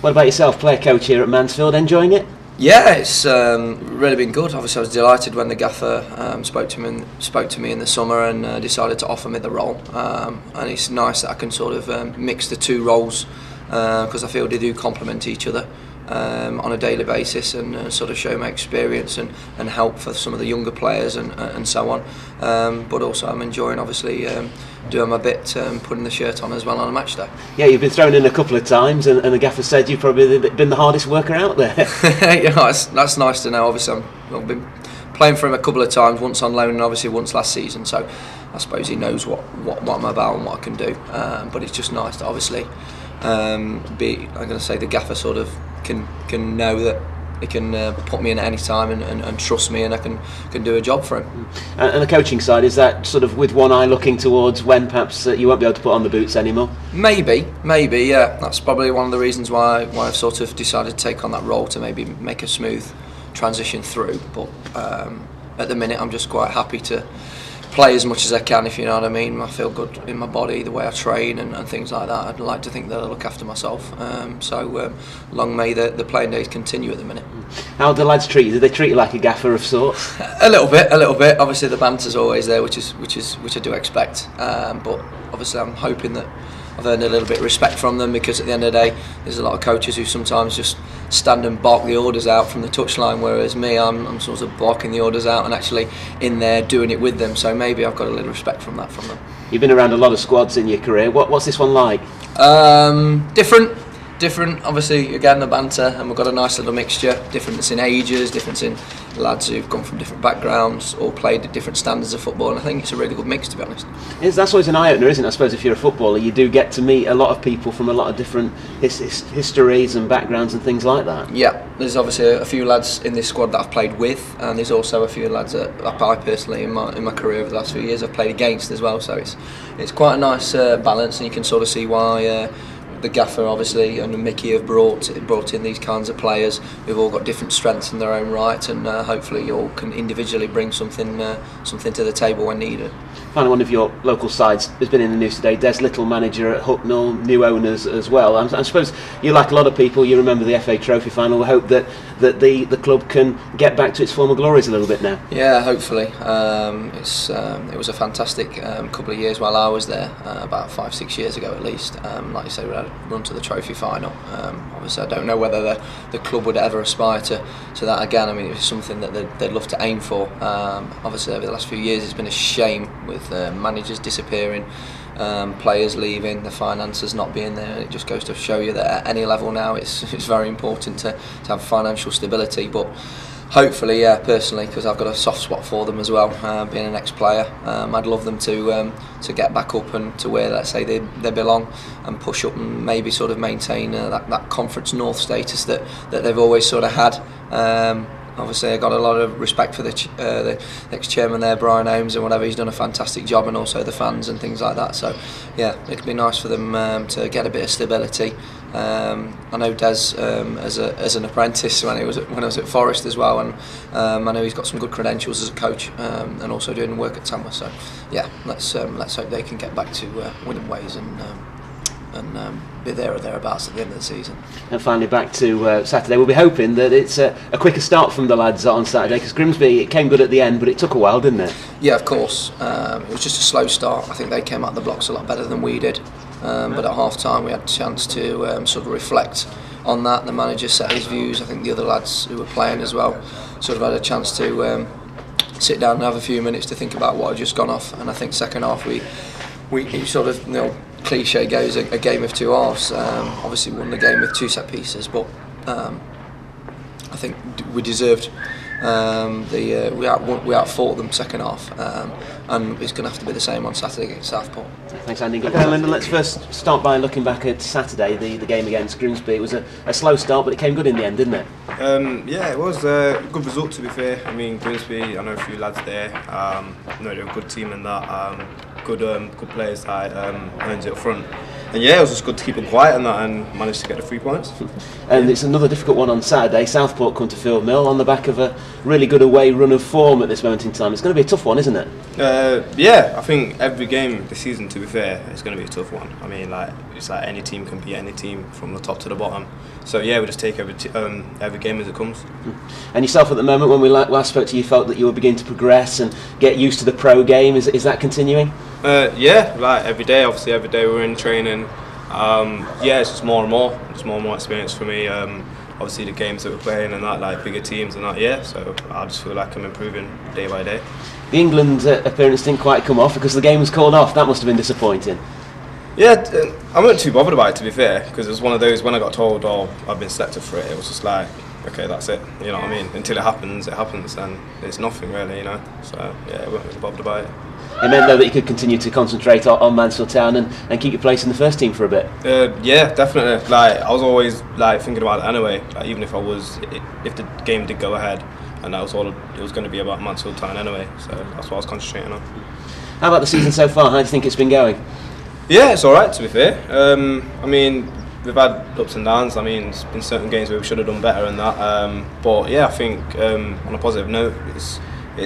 What about yourself, player coach here at Mansfield, enjoying it? Yeah, it's really been good. Obviously, I was delighted when the gaffer spoke to me in the summer and decided to offer me the role. And it's nice that I can sort of mix the two roles because I feel they do complement each other on a daily basis and sort of show my experience and help for some of the younger players and so on. But also, I'm enjoying obviously doing my bit, putting the shirt on as well on a match day. Yeah, you've been thrown in a couple of times, and the gaffer said you've probably been the hardest worker out there. You know, that's nice to know. Obviously, I've been playing for him a couple of times, once on loan and obviously once last season. So I suppose he knows what I'm about and what I can do. But it's just nice to obviously I'm going to say the gaffer sort of can know that he can put me in at any time and trust me, and I can do a job for him. And the coaching side, is that sort of with one eye looking towards when perhaps you won't be able to put on the boots anymore? Maybe, yeah. That's probably one of the reasons why I've sort of decided to take on that role, to maybe make a smooth transition through. But at the minute, I'm just quite happy to play as much as I can, if you know what I mean. I feel good in my body, the way I train and things like that. I'd like to think that I look after myself. So long may the playing days continue at the minute. How do the lads treat you? Do they treat you like a gaffer of sorts? A little bit. Obviously the banter's always there, which I do expect. But obviously I'm hoping that I've earned a little bit of respect from them, because at the end of the day, there's a lot of coaches who sometimes just stand and bark the orders out from the touchline, whereas me, I'm sort of barking the orders out and actually in there doing it with them. So maybe I've got a little respect from that from them. You've been around a lot of squads in your career. What's this one like? Different, obviously, again, the banter, and we've got a nice little mixture. Difference in ages, difference in lads who've come from different backgrounds, all played at different standards of football, and I think it's a really good mix, to be honest. That's always an eye-opener, isn't it? I suppose if you're a footballer, you do get to meet a lot of people from a lot of different histories and backgrounds and things like that. Yeah, there's obviously a few lads in this squad that I've played with, and there's also a few lads that I personally, in my career over the last few years, I've played against as well, so it's quite a nice balance, and you can sort of see why the gaffer obviously and Mickey have brought in these kinds of players who've all got different strengths in their own right, and hopefully you all can individually bring something to the table when needed. Finally, one of your local sides has been in the news today. Des Little, manager at Hucknall, new owners as well. I suppose you, like a lot of people, you remember the FA Trophy final. We hope that the club can get back to its former glories a little bit now. Yeah, hopefully. It was a fantastic couple of years while I was there, about 5-6 years ago at least. Like you say, we had a run to the trophy final. Obviously, I don't know whether the club would ever aspire to that again. I mean, it was something that they'd love to aim for. Obviously, over the last few years, it's been a shame with managers disappearing, players leaving, the finances not being there. It just goes to show you that at any level now, it's very important to have financial stability. But hopefully, yeah, personally, because I've got a soft spot for them as well, being an ex-player, I'd love them to get back up and to where, let's say, they belong, and push up and maybe sort of maintain that Conference North status that they've always sort of had. Obviously, I got a lot of respect for the ex-chairman there, Brian Holmes, and whatever. He's done a fantastic job, and also the fans and things like that. So, yeah, it'd be nice for them to get a bit of stability. I know Des as an apprentice when I was at Forest as well, and I know he's got some good credentials as a coach, and also doing work at Tamworth. So, yeah, let's hope they can get back to winning ways and be there or thereabouts at the end of the season. And finally, back to Saturday. We'll be hoping that it's a quicker start from the lads on Saturday, because Grimsby, it came good at the end, but it took a while, didn't it? Yeah, of course. It was just a slow start. I think they came out the blocks a lot better than we did. But at half time, we had a chance to sort of reflect on that. The manager set his views. I think the other lads who were playing as well sort of had a chance to sit down and have a few minutes to think about what had just gone off. And I think second half we sort of, you know, cliche goes, a game of two halves. Obviously won the game with two set pieces, but I think we deserved we outfought them second half, and it's going to have to be the same on Saturday against Southport. Thanks, Andy. Okay, Lindon, let's first start by looking back at Saturday, the game against Grimsby. It was a slow start, but it came good in the end, didn't it? Yeah, it was a good result, to be fair. I mean, Grimsby, I know a few lads there. I know they're a good team and that. Good players that earned it up front. yeah, it was just good to keep them quiet and that, and managed to get the 3 points. And it's another difficult one on Saturday. Southport come to Field Mill on the back of a really good away run of form at this moment in time. It's going to be a tough one, isn't it? Yeah, I think every game this season, to be fair, it's going to be a tough one. I mean, it's like any team can beat any team from the top to the bottom. So yeah, we just take every game as it comes. And yourself at the moment, when we last spoke to you, felt that you were beginning to progress and get used to the pro game. Is that continuing? Yeah, like every day. Obviously, every day we're in training. Yeah, it's just more and more experience for me. Obviously, the games that we're playing and that, like bigger teams and that. Yeah, so I just feel like I'm improving day by day. The England appearance didn't quite come off because the game was called off. That must have been disappointing. Yeah, I wasn't too bothered about it, to be fair, because it was one of those, when I got told, oh, I've been selected for it, it was just like, okay, that's it, you know what I mean? Until it happens, and it's nothing really, you know. So yeah, I wasn't really bothered about it. It meant though that you could continue to concentrate on Mansfield Town and keep your place in the first team for a bit. Yeah, definitely. Like I was always like thinking about it anyway. Like even if if the game did go ahead, and that was all it was going to be about Mansfield Town anyway. So that's what I was concentrating on. How about the season so far? How do you think it's been going? Yeah, it's all right, to be fair. I mean, we've had ups and downs. I mean, there's been certain games where we should have done better and that. But yeah, I think on a positive note, it's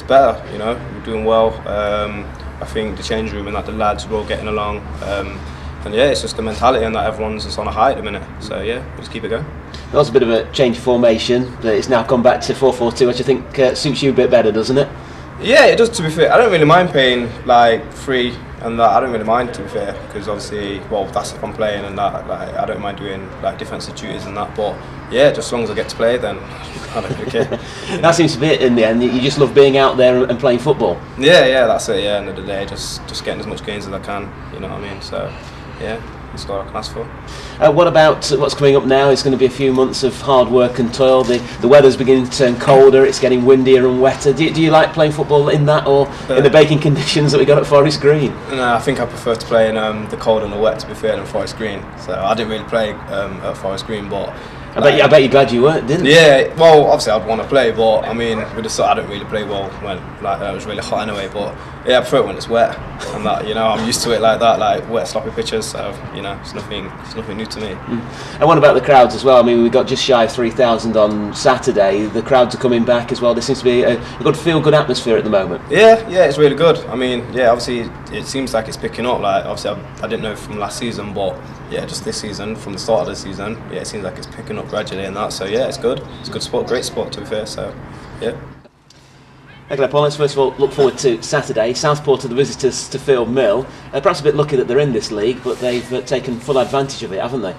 better. You know, we're doing well. I think the change room and that the lads are all getting along. And yeah, it's just the mentality and that everyone's just on a high at the minute. So yeah, we'll just keep it going. There was a bit of a change of formation, but it's now come back to 4-4-2, which I think suits you a bit better, doesn't it? Yeah, it does, to be fair. I don't really mind playing like 3 and that. I don't really mind, to be fair, because obviously, well, that's if I'm playing and that. Like, I don't mind doing like defensive duties and that. But yeah, just as long as I get to play, then I don't really care. That seems to be it in the end. You just love being out there and playing football. Yeah, that's it. Yeah, end of the day, just getting as much gains as I can. You know what I mean? So yeah. That's what I can ask for. What about what's coming up now? It's going to be a few months of hard work and toil. The weather's beginning to turn colder, it's getting windier and wetter. Do you like playing football in that or in the baking conditions that we got at Forest Green? No, I think I prefer to play in the cold and the wet, to be fair, than Forest Green. So I didn't really play at Forest Green, but I bet you're glad you weren't, didn't you? Yeah, well, obviously I'd want to play, but I mean, with the sort, I don't really play well when it was really hot anyway. But yeah, I prefer it when it's wet, and that, you know, I'm used to it like that, like wet, sloppy pitches. So you know, it's nothing new to me. And what about the crowds as well? I mean, we got just shy of 3,000 on Saturday. The crowds are coming back as well. There seems to be a good atmosphere at the moment. Yeah, it's really good. I mean, yeah, obviously it seems like it's picking up. Like obviously I didn't know from last season, but yeah, just this season, from the start of the season, yeah, it seems like it's picking up gradually and that. So yeah, it's good. It's a good sport, great sport, to be fair. So yeah. Okay, Paul, let's first of all look forward to Saturday. Southport are the visitors to Field Mill. Perhaps a bit lucky that they're in this league, but they've taken full advantage of it, haven't they?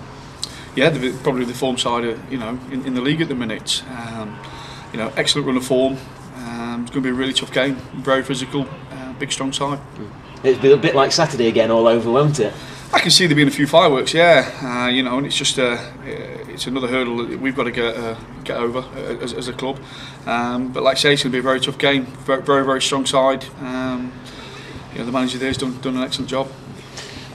Yeah, they're probably the form side, in the league at the minute. Excellent run of form. It's going to be a really tough game. Very physical, big, strong side. It'll be a bit like Saturday again, all over, won't it? I can see there being a few fireworks, yeah. And it's just it's another hurdle that we've got to get over as a club. But like I say, it's going to be a very tough game. Very, very strong side. The manager there has done an excellent job.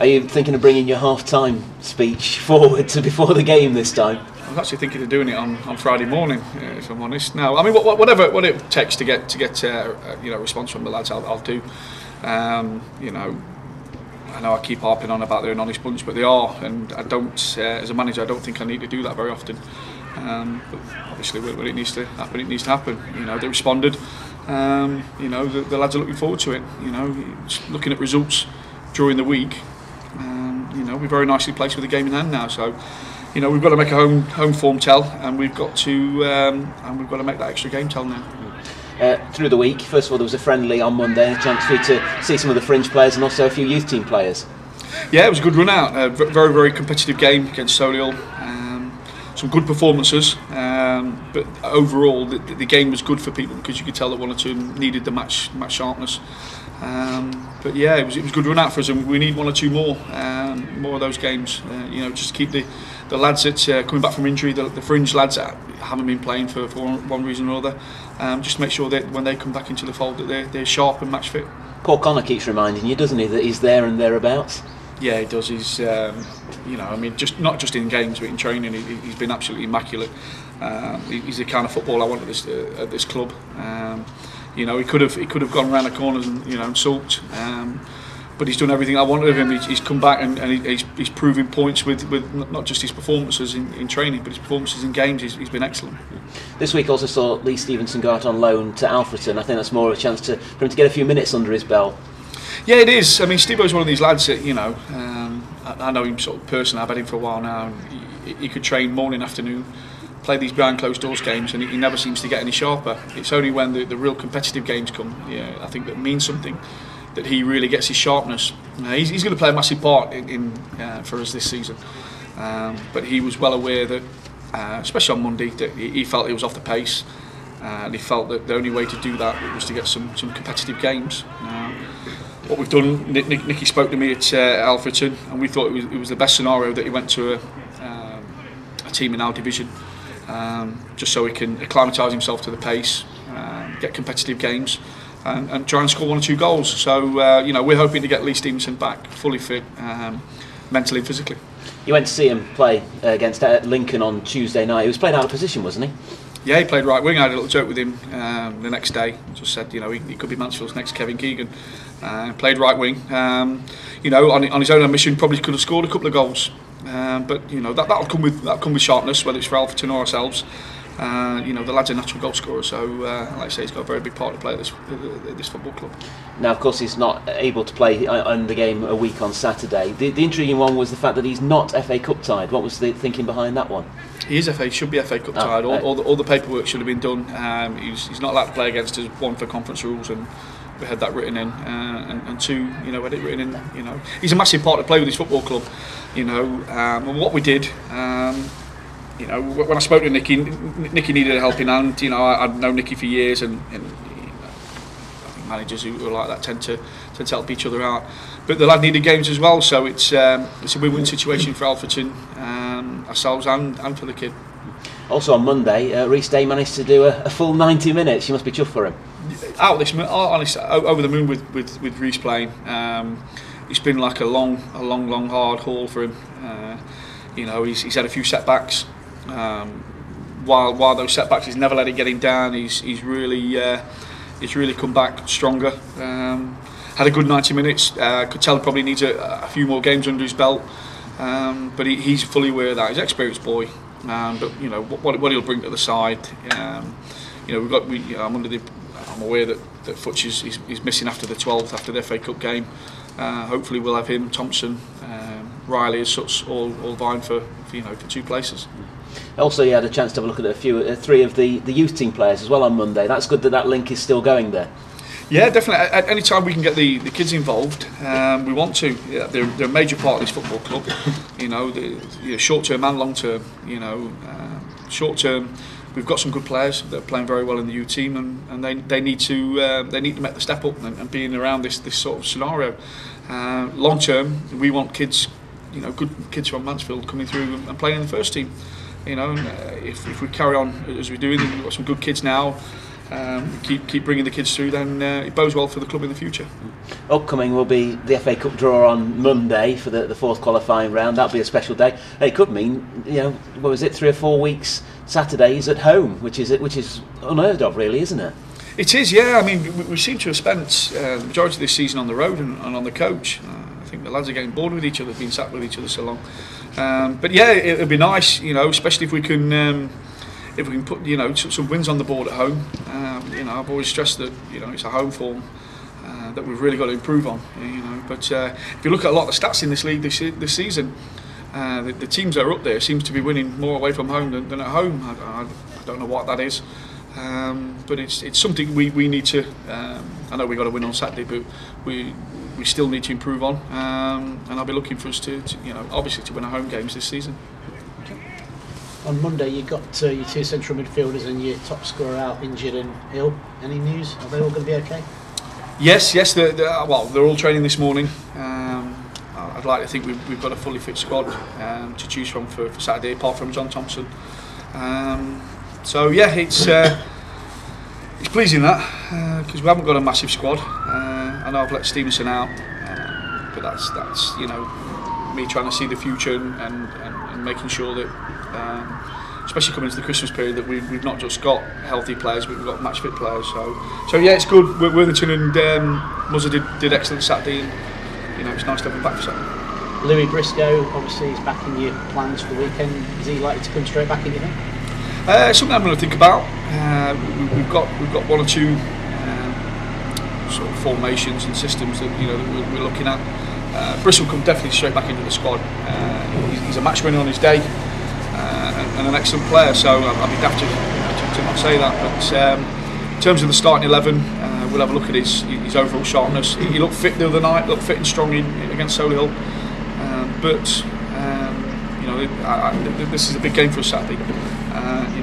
Are you thinking of bringing your half-time speech forward to before the game this time? I was actually thinking of doing it on Friday morning, if I'm honest. No, I mean whatever it takes to get a response from the lads, I'll do. I know I keep harping on about they're an honest bunch, but they are, and I don't, as a manager, I don't think I need to do that very often. But obviously, when it needs to happen, it needs to happen. They responded. The lads are looking forward to it. Looking at results during the week. We're very nicely placed with the game in hand now. So, we've got to make a home form tell, and we've got to make that extra game tell now. Through the week, first of all, there was a friendly on Monday, a chance for you to see some of the fringe players and also a few youth team players. Yeah, it was a good run out. A very, very competitive game against Solihull. Some good performances, but overall the game was good for people because you could tell that one or two needed the match sharpness. But yeah, it was a good run out for us, and we need one or two more of those games. Just to keep the lads that coming back from injury, the fringe lads that haven't been playing for one reason or other. Just to make sure that when they come back into the fold that they're sharp and match fit. Paul Connor keeps reminding you, doesn't he, that he's there and thereabouts? Yeah, he does. He's, just not just in games, but in training, he's been absolutely immaculate. He's the kind of football I want at this club. He could have gone around the corners and sulked, but he's done everything I wanted of him. He's come back and he's proving points with not just his performances in training, but his performances in games. He's been excellent. This week also saw Lee Stevenson go out on loan to Alfreton. I think that's more of a chance for him to get a few minutes under his belt. Yeah, it is. I mean, Steve-O's one of these lads that, I know him sort of personally. I've had him for a while now, and he could train morning, afternoon, play these behind closed doors games, and he never seems to get any sharper. It's only when the real competitive games come, I think that means something, that he really gets his sharpness. He's going to play a massive part in for us this season, but he was well aware that, especially on Monday, that he felt he was off the pace, and he felt that the only way to do that was to get some competitive games. What we've done, Nicky spoke to me at Alfreton, and we thought it was the best scenario that he went to a team in our division, just so he can acclimatise himself to the pace, get competitive games, and try and score 1 or 2 goals. So we're hoping to get Lee Stevenson back fully fit, mentally and physically. You went to see him play against Lincoln on Tuesday night. He was playing out of position, wasn't he? Yeah, he played right wing. I had a little joke with him the next day. Just said, he could be Mansfield's next Kevin Keegan. Played right wing. On his own admission, probably could have scored a couple of goals. But that'll come with sharpness, whether it's for Alfreton or ourselves. The lad's a natural goal scorer, so like I say, he's got a very big part to play at this football club. Now, of course, he's not able to play in the game a week on Saturday. The intriguing one was the fact that he's not FA Cup tied. What was the thinking behind that one? He should be FA Cup tied. All the paperwork should have been done. He's not allowed to play against us, one, for conference rules, and we had that written in, and two, we had it written in. He's a massive part to play with this football club. And what we did. When I spoke to Nicky needed a helping hand. I'd known Nicky for years, and I think managers who are like that tend to help each other out. But the lad needed games as well, so it's a win-win situation for Alfreton, ourselves, and for the kid. Also on Monday, Rhys Day managed to do a full 90 minutes. You must be chuffed for him. Honestly, over the moon with Rhys playing. It's been like a long, hard haul for him. He's had a few setbacks. While those setbacks, he's never let it get him down. He's really come back stronger. Had a good 90 minutes. Could tell he probably needs a few more games under his belt. But he's fully aware of that. He's an experienced boy. But what he'll bring to the side. I'm aware that Futch is missing after the 12th, after the FA Cup game. Hopefully we'll have him, Thompson, Riley as such, all vying for 2 places. Also, you had a chance to have a look at 3 of the youth team players as well on Monday. That's good that link is still going there. Yeah, definitely. At any time we can get the kids involved, we want to. Yeah, they're a major part of this football club. Short term and long term. Short term, we've got some good players that are playing very well in the youth team, and they need to make the step up and being around this sort of scenario. Long term, we want kids, good kids from Mansfield coming through and playing in the first team. If we carry on as we're doing, we've got some good kids now. Keep bringing the kids through, then it bodes well for the club in the future. Upcoming will be the FA Cup draw on Monday for the 4th qualifying round. That'll be a special day. It could mean, what was it, 3 or 4 weeks Saturdays at home, which is unheard of, really, isn't it? It is, yeah. I mean, we seem to have spent the majority of this season on the road and on the coach. I think the lads are getting bored with each other, being sat with each other so long. But yeah, it'd be nice, especially if we can put some wins on the board at home. I've always stressed that it's a home form that we've really got to improve on. But if you look at a lot of the stats in this league this season, the teams that are up there seems to be winning more away from home than at home. I don't know what that is, but it's something we need to. I know we got to win on Saturday, but we still need to improve on, and I'll be looking for us to obviously to win our home games this season. On Monday, you got your 2 central midfielders and your top scorer out injured and ill. Any news? Are they all going to be okay? Yes. They're all training this morning. I'd like to think we've got a fully fit squad to choose from for Saturday, apart from John Thompson. So yeah, it's pleasing that because we haven't got a massive squad. I know I've let Stevenson out, but that's me trying to see the future and making sure that. Especially coming into the Christmas period, that we've not just got healthy players, but we've got match fit players. So yeah, it's good. Worthington and Muzza did excellent Saturday, it's nice to have him back for something. Louis Briscoe obviously is back in your plans for the weekend. Is he likely to come straight back in, you think? Something I'm going to think about. We've got one or two sort of formations and systems that that we're looking at. Bristol will come definitely straight back into the squad. He's a match winner on his day and an excellent player. So I'd be daft to not say that. But in terms of the starting 11, we'll have a look at his overall sharpness. He looked fit the other night, looked fit and strong against Solihull. But this is a big game for us Saturday.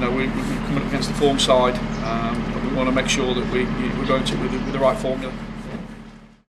We're coming up against the form side, but we want to make sure that we're going to it with the right formula.